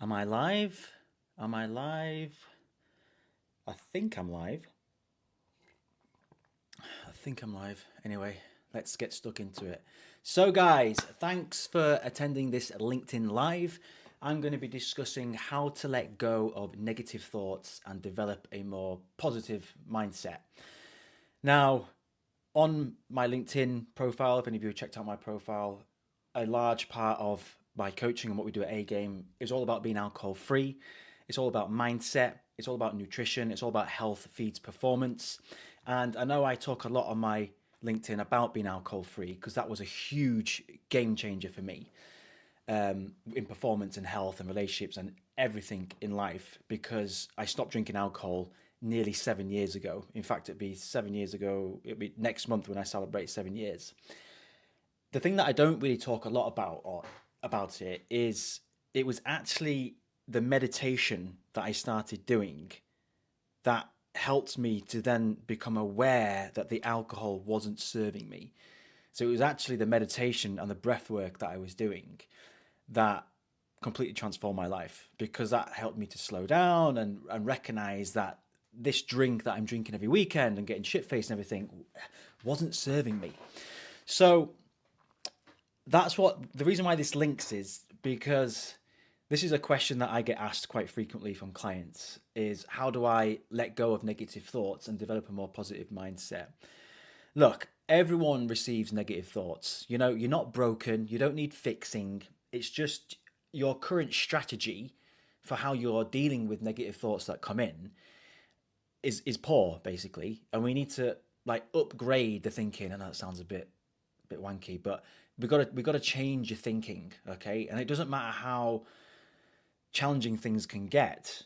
Am I live? Am I live? I think I'm live. I think I'm live. Anyway, let's get stuck into it. So, guys, thanks for attending this LinkedIn Live. I'm going to be discussing how to let go of negative thoughts and develop a more positive mindset. Now, on my LinkedIn profile, if any of you have checked out my profile, a large part of my coaching and what we do at A Game is all about being alcohol free. It's all about mindset. It's all about nutrition. It's all about health feeds performance. And I know I talk a lot on my LinkedIn about being alcohol free because that was a huge game changer for me in performance and health and relationships and everything in life because I stopped drinking alcohol nearly 7 years ago. In fact, it'd be 7 years ago. It'd be next month when I celebrate 7 years. The thing that I don't really talk a lot about it is it was actually the meditation that I started doing that helped me to then become aware that the alcohol wasn't serving me. So it was actually the meditation and the breath work that I was doing that completely transformed my life because that helped me to slow down and recognize that this drink that I'm drinking every weekend and getting shit faced and everything wasn't serving me. So that's what the reason why this links is because this is a question that I get asked quite frequently from clients is how do I let go of negative thoughts and develop a more positive mindset? Look, everyone receives negative thoughts. You know, you're not broken, you don't need fixing. It's just your current strategy for how you're dealing with negative thoughts that come in is poor basically, and we need to like upgrade the thinking. I know that sounds a bit wanky, but we got to change your thinking, okay? And it doesn't matter how challenging things can get.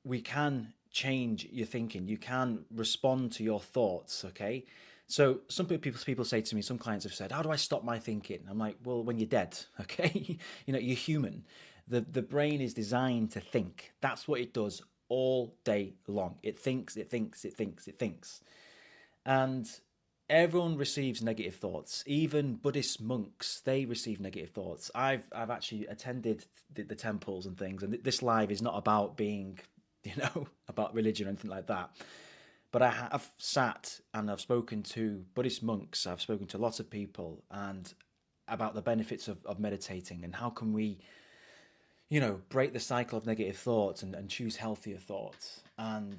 We can change your thinking. You can respond to your thoughts, okay? So some people say to me, some clients have said, "How do I stop my thinking?" I'm like, "Well, when you're dead, okay? You know, you're human. The brain is designed to think. That's what it does all day long. It thinks, it thinks, it thinks, it thinks." And everyone receives negative thoughts. Even Buddhist monks, they receive negative thoughts. I've actually attended the temples and things, and this live is not about being, about religion or anything like that. But I have sat and I've spoken to Buddhist monks. I've spoken to lots of people and about the benefits of meditating and how can we, break the cycle of negative thoughts and choose healthier thoughts. And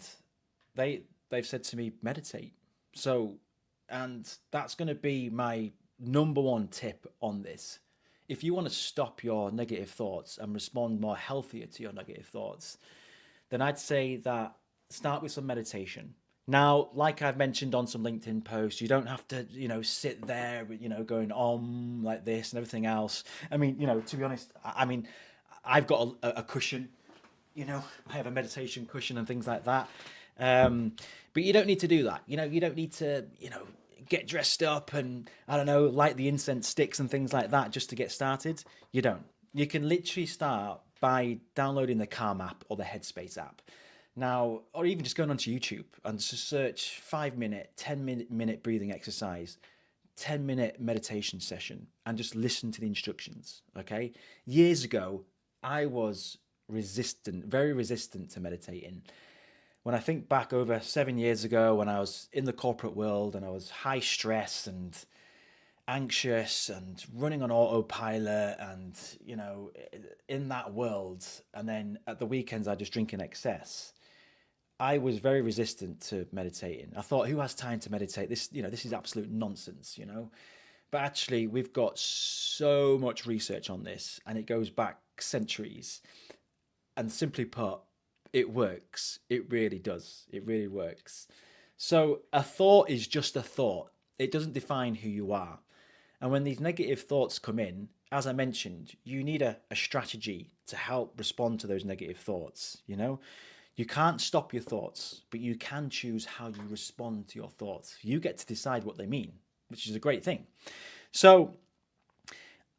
they've said to me, meditate. So, and that's going to be my number one tip on this. If you want to stop your negative thoughts and respond more healthier to your negative thoughts, then I'd say that start with some meditation. Now, like I've mentioned on some LinkedIn posts, you don't have to, sit there, going like this and everything else. I mean, to be honest, I mean, I've got a cushion, I have a meditation cushion and things like that. Um, but you don't need to do that. You don't need to, get dressed up and I don't know, light the incense sticks and things like that just to get started. You don't. You can literally start by downloading the Calm app or the Headspace app. Now, or even just going onto YouTube and just search 5 minute, 10 minute breathing exercise, 10-minute meditation session, and just listen to the instructions. Okay. Years ago, I was resistant, very resistant to meditating. When I think back over 7 years ago, when I was in the corporate world and I was high stress and anxious and running on autopilot and, in that world, and then at the weekends I just drink in excess. I was very resistant to meditating. I thought, who has time to meditate? This is absolute nonsense. But actually, we've got so much research on this, and it goes back centuries. And simply put, it works. It really does. It really works. So a thought is just a thought. It doesn't define who you are. And when these negative thoughts come in, as I mentioned, you need a strategy to help respond to those negative thoughts. You can't stop your thoughts, but you can choose how you respond to your thoughts. You get to decide what they mean, which is a great thing. So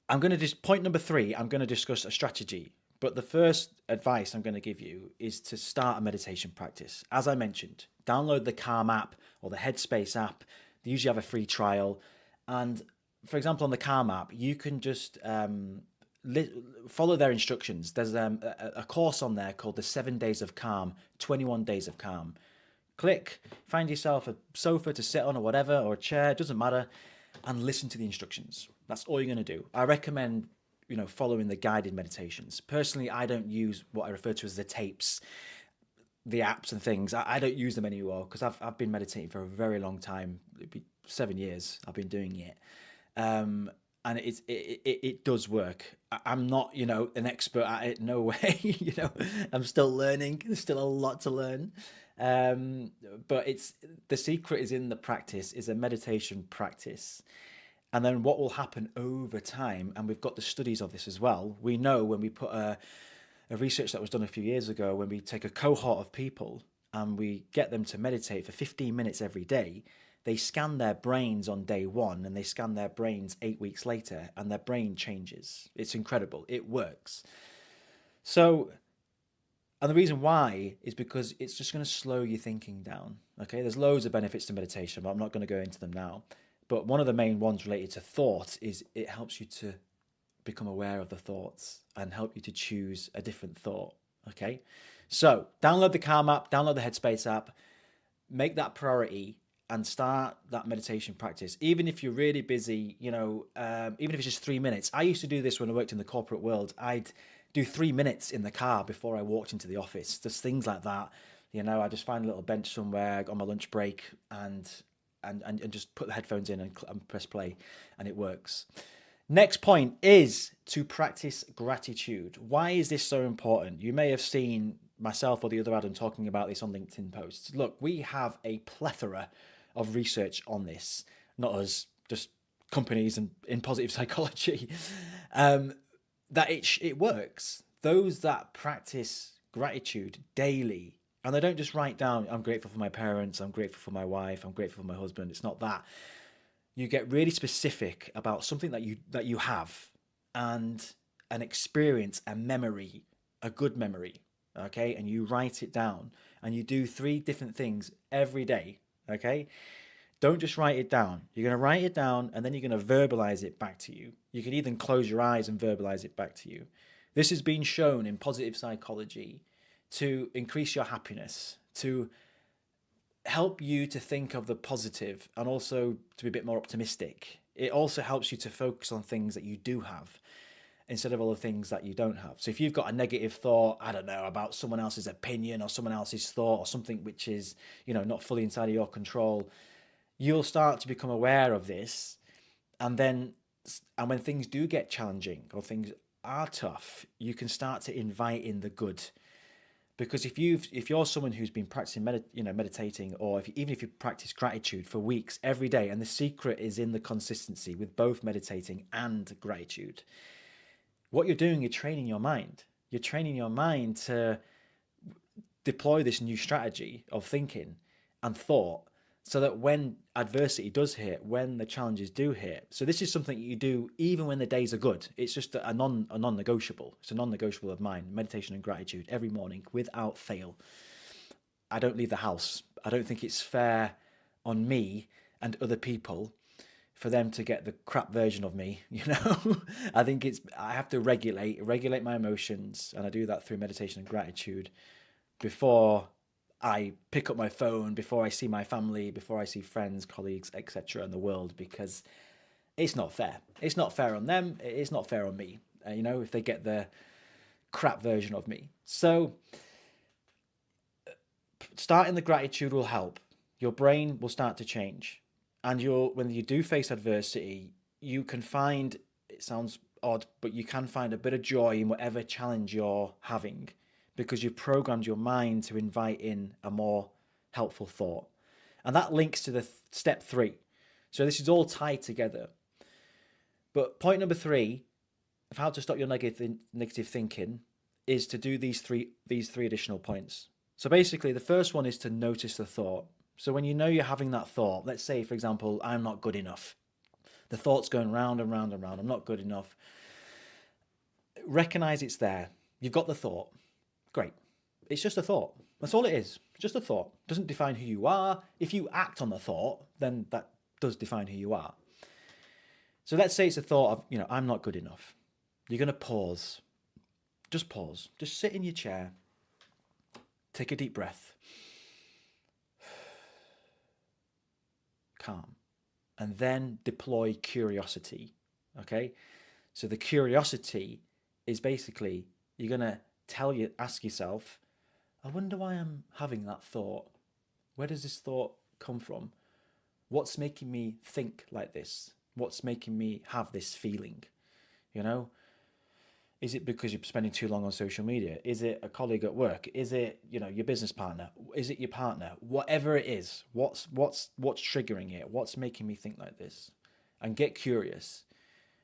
I'm going to just point number three, I'm going to discuss a strategy. But the first advice I'm going to give you is to start a meditation practice. As I mentioned, download the Calm app or the Headspace app. They usually have a free trial. And for example, on the Calm app, you can just follow their instructions. There's a course on there called the 7 Days of Calm, 21 Days of Calm. Click, find yourself a sofa to sit on or whatever, or a chair, it doesn't matter, and listen to the instructions. That's all you're going to do. I recommend, following the guided meditations. Personally, I don't use what I refer to as the tapes, the apps and things. I don't use them anymore because I've been meditating for a very long time. It'd be 7 years I've been doing it. And it does work. I'm not, an expert at it. No way. I'm still learning. There's still a lot to learn. But the secret is in the practice, is a meditation practice. And then what will happen over time, and we've got the studies of this as well. We know when we put a research that was done a few years ago, when we take a cohort of people and we get them to meditate for 15 minutes every day, they scan their brains on day one and they scan their brains 8 weeks later and their brain changes. It's incredible. It works. So, and the reason why is because it's just going to slow your thinking down. Okay, there's loads of benefits to meditation, but I'm not going to go into them now. But one of the main ones related to thought is it helps you to become aware of the thoughts and help you to choose a different thought. Okay, so download the Calm app, download the Headspace app, make that priority and start that meditation practice. Even if you're really busy, even if it's just 3 minutes. I used to do this when I worked in the corporate world. I'd do 3 minutes in the car before I walked into the office. Just things like that. I just find a little bench somewhere on my lunch break and just put the headphones in and press play, and it works. Next point is to practice gratitude. Why is this so important? You may have seen myself or the other Adam talking about this on LinkedIn posts. Look, we have a plethora of research on this, not us, just companies and in positive psychology, that it works. Those that practice gratitude daily, and they don't just write down, I'm grateful for my parents, I'm grateful for my wife, I'm grateful for my husband. It's not that. You get really specific about something that you have and an experience, a memory, a good memory, okay? And you write it down and you do 3 different things every day, okay? Don't just write it down. You're going to write it down and then you're going to verbalize it back to you. You can even close your eyes and verbalize it back to you. This has been shown in positive psychology to increase your happiness, to help you to think of the positive and also to be a bit more optimistic. It also helps you to focus on things that you do have instead of all the things that you don't have. So if you've got a negative thought, I don't know, about someone else's opinion or someone else's thought or something which is, not fully inside of your control, you'll start to become aware of this. And when things do get challenging or things are tough, you can start to invite in the good. Because if you're someone who's been practicing meditating, or even if you practice gratitude for weeks every day, and the secret is in the consistency with both meditating and gratitude, what you're doing, you're training your mind. You're training your mind to deploy this new strategy of thinking and thought, so that when adversity does hit, when the challenges do hit, so this is something you do even when the days are good. It's just a non-negotiable. It's a non-negotiable of mine, meditation and gratitude every morning without fail. I don't leave the house. I don't think it's fair on me and other people for them to get the crap version of me, I think I have to regulate my emotions, and I do that through meditation and gratitude before I pick up my phone, before I see my family, before I see friends, colleagues, etc. in the world, because it's not fair. It's not fair on them. It's not fair on me, if they get the crap version of me. So starting the gratitude will help. Your brain will start to change. And when you do face adversity, you can find, it sounds odd, but you can find a bit of joy in whatever challenge you're having, because you've programmed your mind to invite in a more helpful thought. And that links to the step 3. So this is all tied together. But point number 3 of how to stop your negative thinking is to do these three additional points. So basically, the first one is to notice the thought. So when you're having that thought, let's say, for example, I'm not good enough. The thought's going round and round and round. I'm not good enough. Recognize it's there. You've got the thought. Great. It's just a thought. That's all it is. Just a thought. It doesn't define who you are. If you act on the thought, then that does define who you are. So let's say it's a thought of, I'm not good enough. You're going to pause. Just pause. Just sit in your chair. Take a deep breath. Calm. And then deploy curiosity. Okay? So the curiosity is basically, you're going to ask yourself, I wonder why I'm having that thought. Where does this thought come from? What's making me think like this? What's making me have this feeling? You know, is it because you're spending too long on social media? Is it a colleague at work? Is it, your business partner? Is it your partner? Whatever it is, what's triggering it? What's making me think like this? And get curious.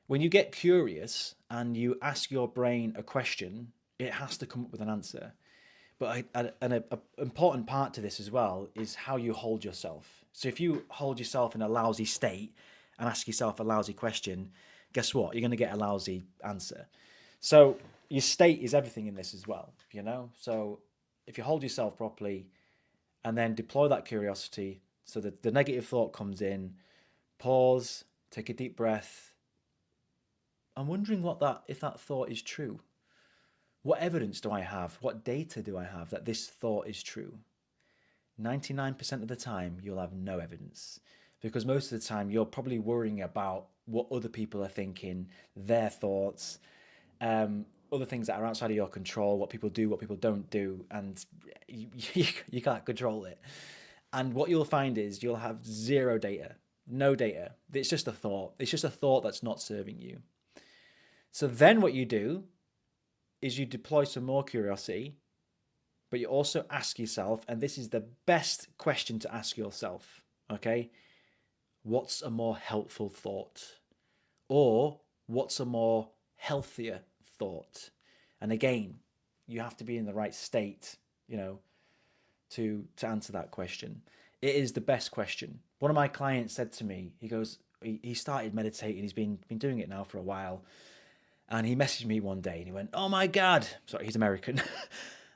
When you get curious and you ask your brain a question, it has to come up with an answer. But an important part to this as well is how you hold yourself. So if you hold yourself in a lousy state and ask yourself a lousy question, guess what? You're going to get a lousy answer. So your state is everything in this as well, So if you hold yourself properly and then deploy that curiosity, so that the negative thought comes in, pause, take a deep breath. I'm wondering if that thought is true. What evidence do I have? What data do I have that this thought is true? 99% of the time, you'll have no evidence, because most of the time you're probably worrying about what other people are thinking, their thoughts, other things that are outside of your control, what people do, what people don't do, and you can't control it. And what you'll find is you'll have zero data, no data. It's just a thought. It's just a thought that's not serving you. So then what you do is you deploy some more curiosity, but you also ask yourself, and this is the best question to ask yourself, okay? What's a more helpful thought? Or what's a more healthier thought? And again, you have to be in the right state, to answer that question. It is the best question. One of my clients said to me, he started meditating, he's been doing it now for a while. And he messaged me one day and he went, oh my God, sorry, he's American.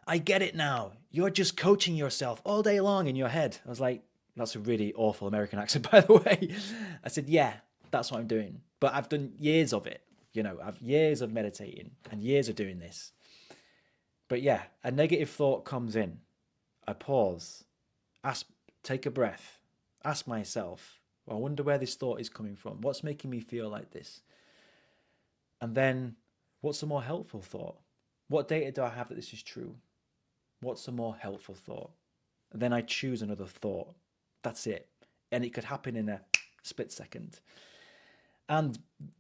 I get it now. You're just coaching yourself all day long in your head. I was like, that's a really awful American accent, by the way. I said, yeah, that's what I'm doing. But I've done years of it. I've years of meditating and years of doing this. But yeah, a negative thought comes in. I pause, take a breath, ask myself, I wonder where this thought is coming from. What's making me feel like this? And then, what's a more helpful thought? What data do I have that this is true? What's a more helpful thought? And then I choose another thought. That's it. And it could happen in a split second. And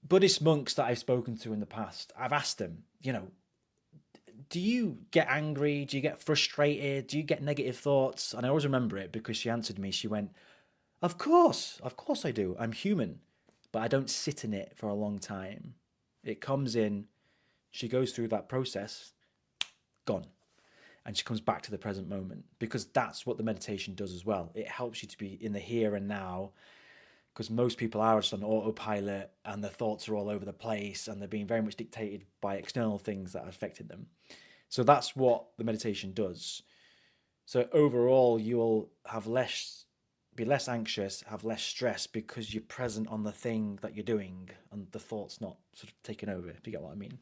Buddhist monks that I've spoken to in the past, I've asked them, do you get angry? Do you get frustrated? Do you get negative thoughts? And I always remember it because she answered me. She went, of course I do. I'm human. But I don't sit in it for a long time. It comes in, she goes through that process, gone. And she comes back to the present moment, because that's what the meditation does as well. It helps you to be in the here and now, because most people are just on autopilot and their thoughts are all over the place and they're being very much dictated by external things that are affecting them. So that's what the meditation does. So overall, you'll be less anxious, have less stress, because you're present on the thing that you're doing and the thought's not sort of taken over, if you get what I mean.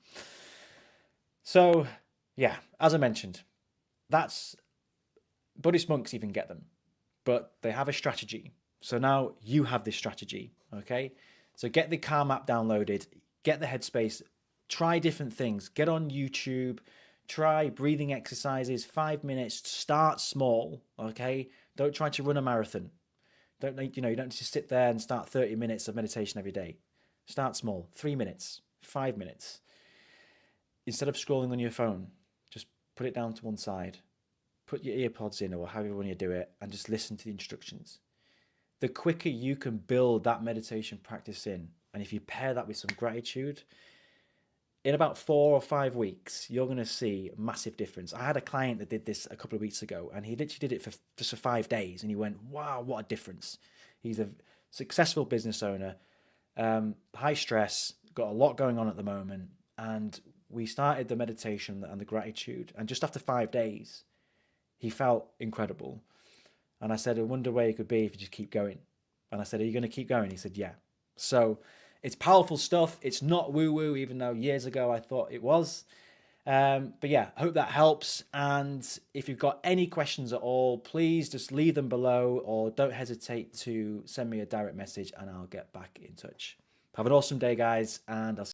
So yeah, as I mentioned, that's Buddhist monks even get them, but they have a strategy. So now you have this strategy, okay? So get the Calm app downloaded, get the Headspace, try different things, get on YouTube, try breathing exercises, 5 minutes, start small, okay? Don't try to run a marathon. You don't need to sit there and start 30 minutes of meditation every day. Start small, 3 minutes, 5 minutes. Instead of scrolling on your phone, just put it down to one side. Put your earpods in, or however you want to do it, and just listen to the instructions. The quicker you can build that meditation practice in, and if you pair that with some gratitude, in about 4 or 5 weeks, you're going to see a massive difference. I had a client that did this a couple of weeks ago, and he literally did it for just for 5 days, and he went, wow, what a difference. He's a successful business owner, high stress, got a lot going on at the moment, and we started the meditation and the gratitude, and just after 5 days, he felt incredible. And I said, I wonder where you could be if you just keep going. And I said, are you going to keep going? He said, yeah. So It's powerful stuff. It's not woo-woo, even though years ago I thought it was. But yeah, hope that helps. And if you've got any questions at all, please just leave them below, or don't hesitate to send me a direct message and I'll get back in touch. Have an awesome day, guys, and I'll